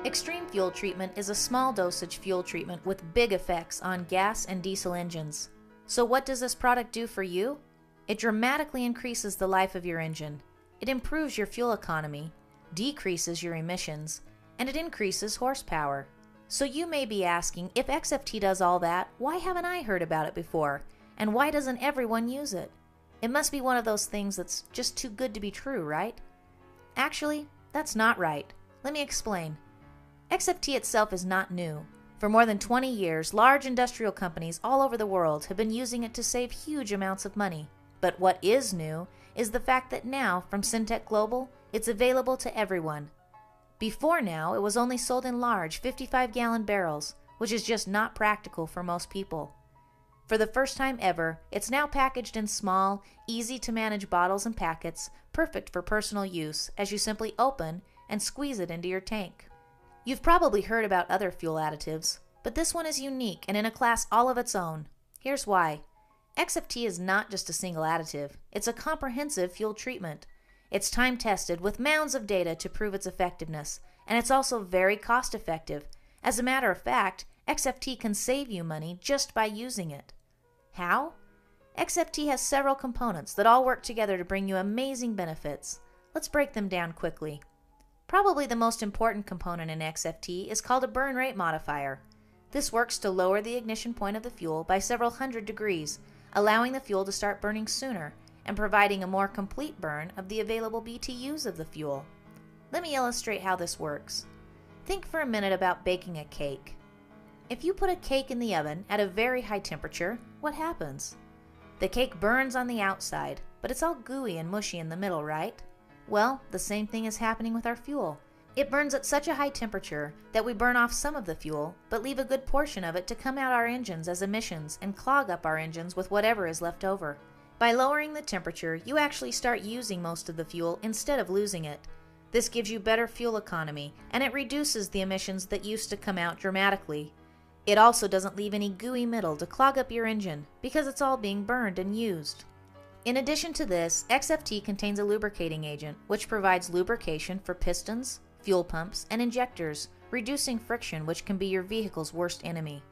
Extreme fuel treatment is a small dosage fuel treatment with big effects on gas and diesel engines. So what does this product do for you? It dramatically increases the life of your engine. It improves your fuel economy, decreases your emissions, and it increases horsepower. So you may be asking, if XFT does all that, why haven't I heard about it before? And why doesn't everyone use it? It must be one of those things that's just too good to be true, right? Actually, that's not right. Let me explain. XFT itself is not new. For more than 20 years, large industrial companies all over the world have been using it to save huge amounts of money. But what is new is the fact that now, from Syntek Global, it's available to everyone. Before now, it was only sold in large 55-gallon barrels, which is just not practical for most people. For the first time ever, it's now packaged in small, easy-to-manage bottles and packets, perfect for personal use, as you simply open and squeeze it into your tank. You've probably heard about other fuel additives, but this one is unique and in a class all of its own. Here's why. XFT is not just a single additive, it's a comprehensive fuel treatment. It's time-tested with mounds of data to prove its effectiveness, and it's also very cost-effective. As a matter of fact, XFT can save you money just by using it. How? XFT has several components that all work together to bring you amazing benefits. Let's break them down quickly. Probably the most important component in XFT is called a burn rate modifier. This works to lower the ignition point of the fuel by several hundred degrees, allowing the fuel to start burning sooner and providing a more complete burn of the available BTUs of the fuel. Let me illustrate how this works. Think for a minute about baking a cake. If you put a cake in the oven at a very high temperature, what happens? The cake burns on the outside, but it's all gooey and mushy in the middle, right? Well, the same thing is happening with our fuel. It burns at such a high temperature that we burn off some of the fuel, but leave a good portion of it to come out our engines as emissions and clog up our engines with whatever is left over. By lowering the temperature, you actually start using most of the fuel instead of losing it. This gives you better fuel economy, and it reduces the emissions that used to come out dramatically. It also doesn't leave any gooey middle to clog up your engine, because it's all being burned and used. In addition to this, XFT contains a lubricating agent, which provides lubrication for pistons, fuel pumps, and injectors, reducing friction, which can be your vehicle's worst enemy.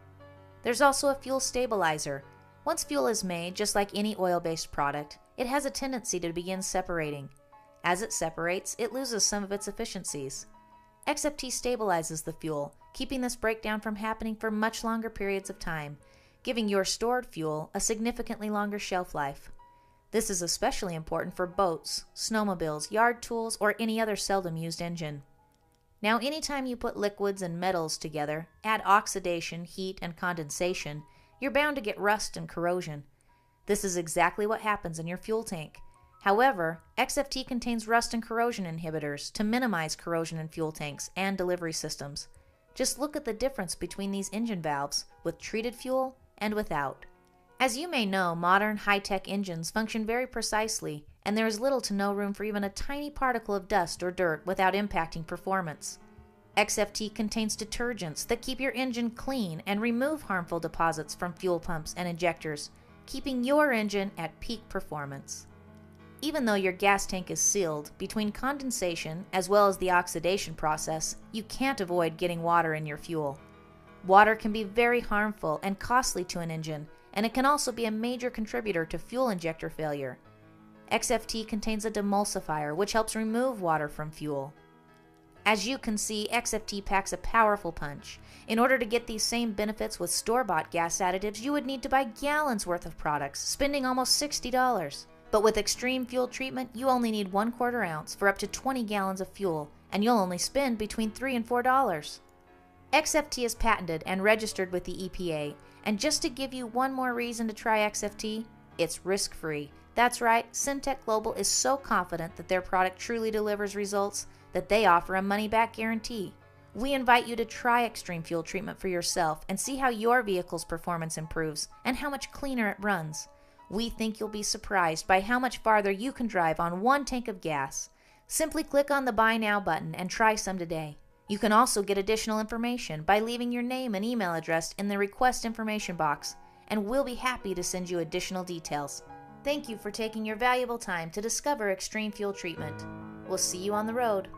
There's also a fuel stabilizer. Once fuel is made, just like any oil-based product, it has a tendency to begin separating. As it separates, it loses some of its efficiencies. XFT stabilizes the fuel, keeping this breakdown from happening for much longer periods of time, giving your stored fuel a significantly longer shelf life. This is especially important for boats, snowmobiles, yard tools, or any other seldom used engine. Now, anytime you put liquids and metals together, add oxidation, heat, and condensation, you're bound to get rust and corrosion. This is exactly what happens in your fuel tank. However, XFT contains rust and corrosion inhibitors to minimize corrosion in fuel tanks and delivery systems. Just look at the difference between these engine valves with treated fuel and without. As you may know, modern high-tech engines function very precisely, and there is little to no room for even a tiny particle of dust or dirt without impacting performance. XFT contains detergents that keep your engine clean and remove harmful deposits from fuel pumps and injectors, keeping your engine at peak performance. Even though your gas tank is sealed, between condensation as well as the oxidation process, you can't avoid getting water in your fuel. Water can be very harmful and costly to an engine, and it can also be a major contributor to fuel injector failure. XFT contains a demulsifier which helps remove water from fuel. As you can see, XFT packs a powerful punch. In order to get these same benefits with store-bought gas additives, you would need to buy gallons worth of products, spending almost $60. But with Extreme fuel treatment, you only need 1/4 ounce for up to 20 gallons of fuel, and you'll only spend between $3 and $4. XFT is patented and registered with the EPA, and just to give you one more reason to try XFT, it's risk-free. That's right, Syntek Global is so confident that their product truly delivers results that they offer a money-back guarantee. We invite you to try Extreme fuel treatment for yourself and see how your vehicle's performance improves and how much cleaner it runs. We think you'll be surprised by how much farther you can drive on one tank of gas. Simply click on the Buy Now button and try some today. You can also get additional information by leaving your name and email address in the request information box, and we'll be happy to send you additional details. Thank you for taking your valuable time to discover Extreme fuel treatment. We'll see you on the road.